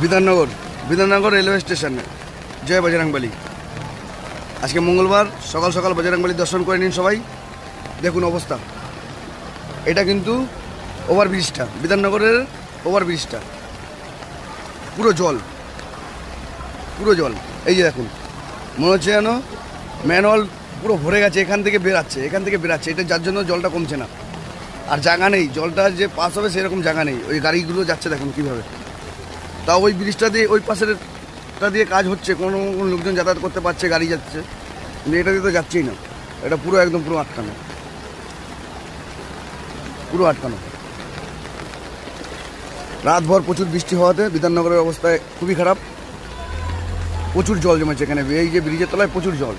Bidhannagar railway স্টেশনে জয় বজরংবলী। আজকে মঙ্গলবার সকাল সকাল বজরংবলী দর্শন করে নিন সবাই। দেখুন অবস্থা, এটা কিন্তু ওভারব্রিজটা, বিধাননগরের ওভারব্রিজটা পুরো জল, পুরো জল। এই যে দেখুন, মনে হচ্ছে যেন ম্যানহোল পুরো ভরে গেছে, এখান থেকে বেরাচ্ছে। এটা যার জন্য জলটা কমছে না। আর জায়গা নেই, জলটা যে পাস হবে সেরকম জায়গা নেই। ওই গাড়িগুলো যাচ্ছে দেখুন কীভাবে। তাও ওই ব্রিজটা দিয়ে, ওই পাশেরটা দিয়ে কাজ হচ্ছে, কোনো লোকজন যাতায়াত করতে পারছে, গাড়ি যাচ্ছে, কিন্তু এটা দিয়ে তো যাচ্ছেই না। এটা পুরো একদম পুরো আটকানো, পুরো আটকানো। রাতভর প্রচুর বৃষ্টি হওয়াতে বিধাননগরের অবস্থা খুবই খারাপ। প্রচুর জল জমেছে এখানে, এই যে ব্রিজের তলায় প্রচুর জল।